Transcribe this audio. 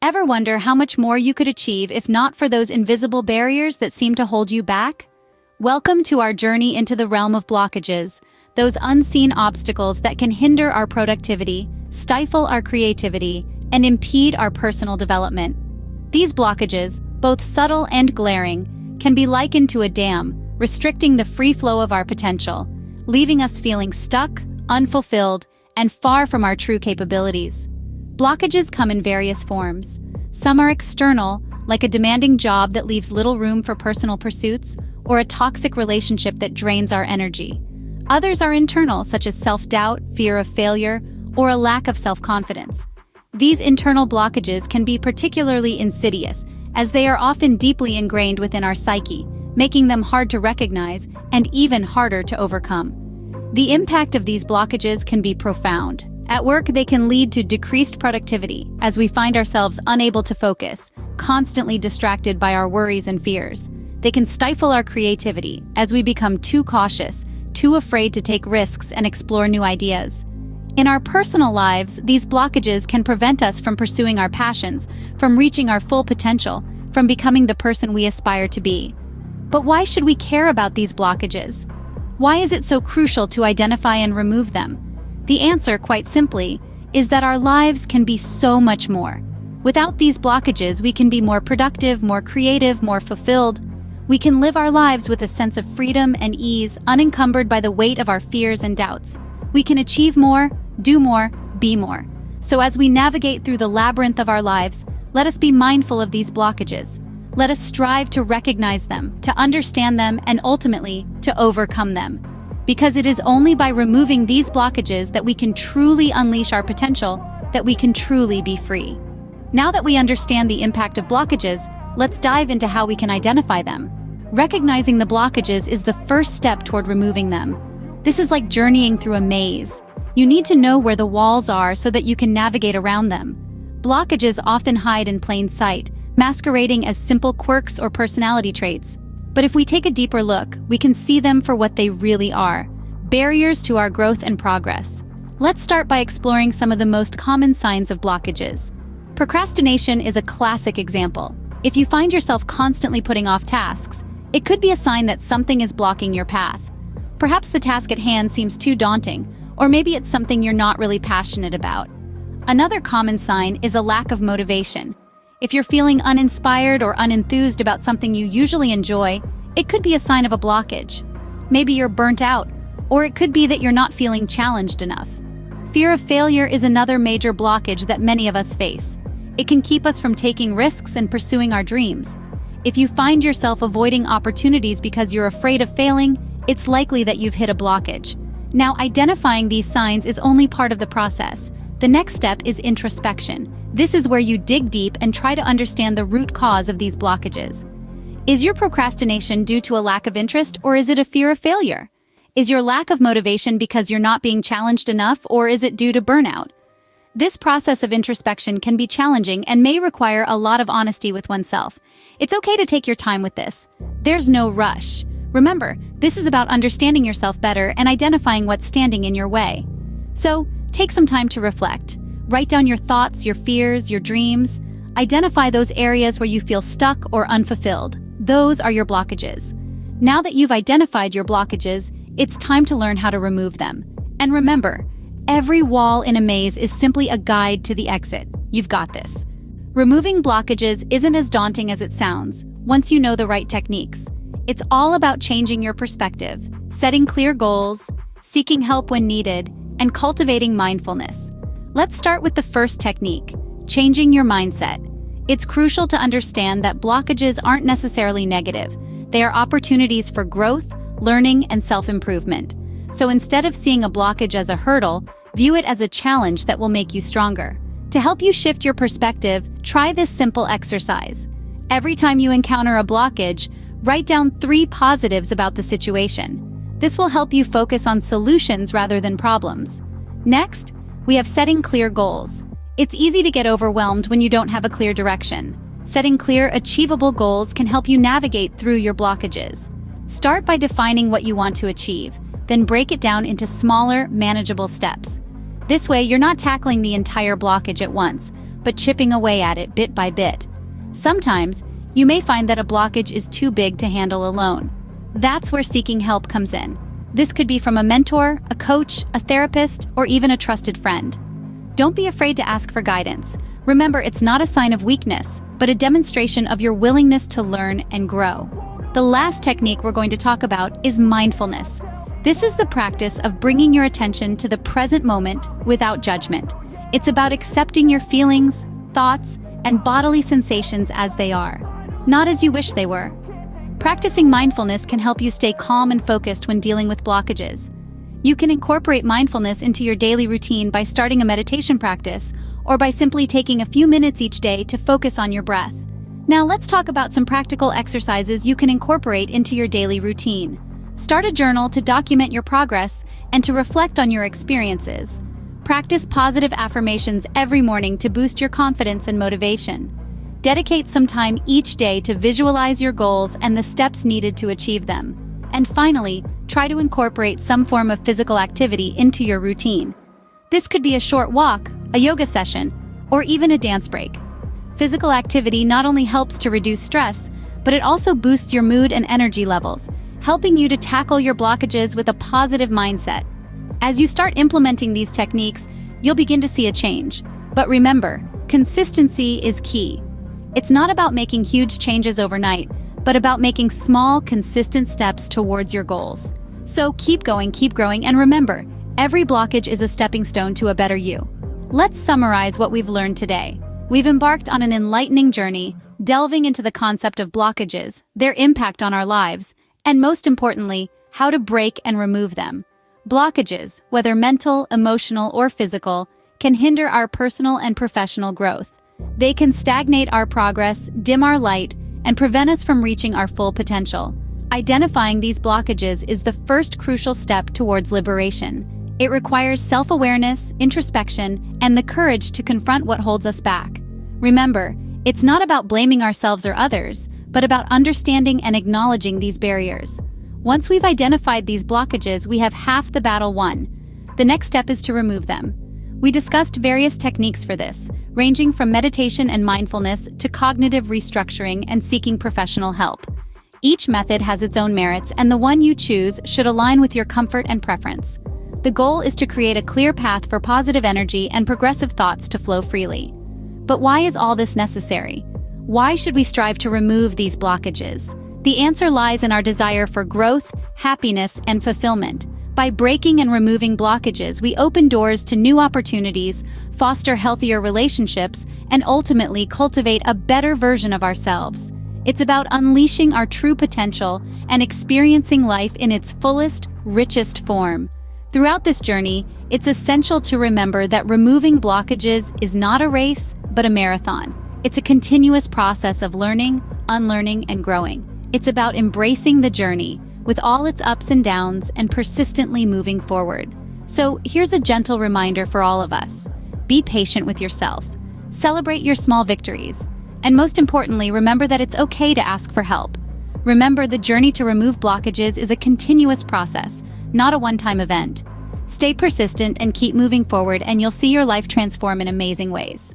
Ever wonder how much more you could achieve if not for those invisible barriers that seem to hold you back? Welcome to our journey into the realm of blockages, those unseen obstacles that can hinder our productivity, stifle our creativity, and impede our personal development. These blockages, both subtle and glaring, can be likened to a dam, restricting the free flow of our potential, leaving us feeling stuck, unfulfilled, and far from our true capabilities. Blockages come in various forms. Some are external, like a demanding job that leaves little room for personal pursuits, or a toxic relationship that drains our energy. Others are internal, such as self-doubt, fear of failure, or a lack of self-confidence. These internal blockages can be particularly insidious, as they are often deeply ingrained within our psyche, making them hard to recognize and even harder to overcome. The impact of these blockages can be profound. At work, they can lead to decreased productivity, as we find ourselves unable to focus, constantly distracted by our worries and fears. They can stifle our creativity, as we become too cautious, too afraid to take risks and explore new ideas. In our personal lives, these blockages can prevent us from pursuing our passions, from reaching our full potential, from becoming the person we aspire to be. But why should we care about these blockages? Why is it so crucial to identify and remove them? The answer, quite simply, is that our lives can be so much more. Without these blockages, we can be more productive, more creative, more fulfilled. We can live our lives with a sense of freedom and ease, unencumbered by the weight of our fears and doubts. We can achieve more, do more, be more. So as we navigate through the labyrinth of our lives, let us be mindful of these blockages. Let us strive to recognize them, to understand them, and ultimately, to overcome them. Because it is only by removing these blockages that we can truly unleash our potential, that we can truly be free. Now that we understand the impact of blockages, let's dive into how we can identify them. Recognizing the blockages is the first step toward removing them. This is like journeying through a maze. You need to know where the walls are so that you can navigate around them. Blockages often hide in plain sight, masquerading as simple quirks or personality traits. But if we take a deeper look, we can see them for what they really are: barriers to our growth and progress. Let's start by exploring some of the most common signs of blockages. Procrastination is a classic example. If you find yourself constantly putting off tasks, it could be a sign that something is blocking your path. Perhaps the task at hand seems too daunting, or maybe it's something you're not really passionate about. Another common sign is a lack of motivation. If you're feeling uninspired or unenthused about something you usually enjoy, it could be a sign of a blockage. Maybe you're burnt out, or it could be that you're not feeling challenged enough. Fear of failure is another major blockage that many of us face. It can keep us from taking risks and pursuing our dreams. If you find yourself avoiding opportunities because you're afraid of failing, it's likely that you've hit a blockage. Now, identifying these signs is only part of the process. The next step is introspection. This is where you dig deep and try to understand the root cause of these blockages. Is your procrastination due to a lack of interest, or is it a fear of failure? Is your lack of motivation because you're not being challenged enough, or is it due to burnout? This process of introspection can be challenging and may require a lot of honesty with oneself. It's okay to take your time with this. There's no rush. Remember, this is about understanding yourself better and identifying what's standing in your way. So, take some time to reflect. Write down your thoughts, your fears, your dreams. Identify those areas where you feel stuck or unfulfilled. Those are your blockages. Now that you've identified your blockages, it's time to learn how to remove them. And remember, every wall in a maze is simply a guide to the exit. You've got this. Removing blockages isn't as daunting as it sounds once you know the right techniques. It's all about changing your perspective, setting clear goals, seeking help when needed, and cultivating mindfulness. Let's start with the first technique, changing your mindset. It's crucial to understand that blockages aren't necessarily negative. They are opportunities for growth, learning, and self-improvement. So instead of seeing a blockage as a hurdle, view it as a challenge that will make you stronger. To help you shift your perspective, try this simple exercise. Every time you encounter a blockage, write down 3 positives about the situation. This will help you focus on solutions rather than problems. Next, we have setting clear goals. It's easy to get overwhelmed when you don't have a clear direction. Setting clear, achievable goals can help you navigate through your blockages. Start by defining what you want to achieve, then break it down into smaller, manageable steps. This way, you're not tackling the entire blockage at once, but chipping away at it bit by bit. Sometimes, you may find that a blockage is too big to handle alone. That's where seeking help comes in. This could be from a mentor, a coach, a therapist, or even a trusted friend. Don't be afraid to ask for guidance. Remember, it's not a sign of weakness, but a demonstration of your willingness to learn and grow. The last technique we're going to talk about is mindfulness. This is the practice of bringing your attention to the present moment without judgment. It's about accepting your feelings, thoughts, and bodily sensations as they are, not as you wish they were. Practicing mindfulness can help you stay calm and focused when dealing with blockages. You can incorporate mindfulness into your daily routine by starting a meditation practice, or by simply taking a few minutes each day to focus on your breath. Now let's talk about some practical exercises you can incorporate into your daily routine. Start a journal to document your progress and to reflect on your experiences. Practice positive affirmations every morning to boost your confidence and motivation. Dedicate some time each day to visualize your goals and the steps needed to achieve them. And finally, try to incorporate some form of physical activity into your routine. This could be a short walk, a yoga session, or even a dance break. Physical activity not only helps to reduce stress, but it also boosts your mood and energy levels, helping you to tackle your blockages with a positive mindset. As you start implementing these techniques, you'll begin to see a change. But remember, consistency is key. It's not about making huge changes overnight, but about making small, consistent steps towards your goals. So keep going, keep growing, and remember, every blockage is a stepping stone to a better you. Let's summarize what we've learned today. We've embarked on an enlightening journey, delving into the concept of blockages, their impact on our lives, and most importantly, how to break and remove them. Blockages, whether mental, emotional, or physical, can hinder our personal and professional growth. They can stagnate our progress, dim our light, and prevent us from reaching our full potential. Identifying these blockages is the first crucial step towards liberation. It requires self-awareness, introspection, and the courage to confront what holds us back. Remember, it's not about blaming ourselves or others, but about understanding and acknowledging these barriers. Once we've identified these blockages, we have half the battle won. The next step is to remove them. We discussed various techniques for this, ranging from meditation and mindfulness to cognitive restructuring and seeking professional help. Each method has its own merits, and the one you choose should align with your comfort and preference. The goal is to create a clear path for positive energy and progressive thoughts to flow freely. But why is all this necessary? Why should we strive to remove these blockages? The answer lies in our desire for growth, happiness, and fulfillment. By breaking and removing blockages, we open doors to new opportunities, foster healthier relationships, and ultimately cultivate a better version of ourselves. It's about unleashing our true potential and experiencing life in its fullest, richest form. Throughout this journey, it's essential to remember that removing blockages is not a race, but a marathon. It's a continuous process of learning, unlearning, and growing. It's about embracing the journey, with all its ups and downs, and persistently moving forward. So here's a gentle reminder for all of us. Be patient with yourself. Celebrate your small victories. And most importantly, remember that it's okay to ask for help. Remember, the journey to remove blockages is a continuous process, not a one-time event. Stay persistent and keep moving forward, and you'll see your life transform in amazing ways.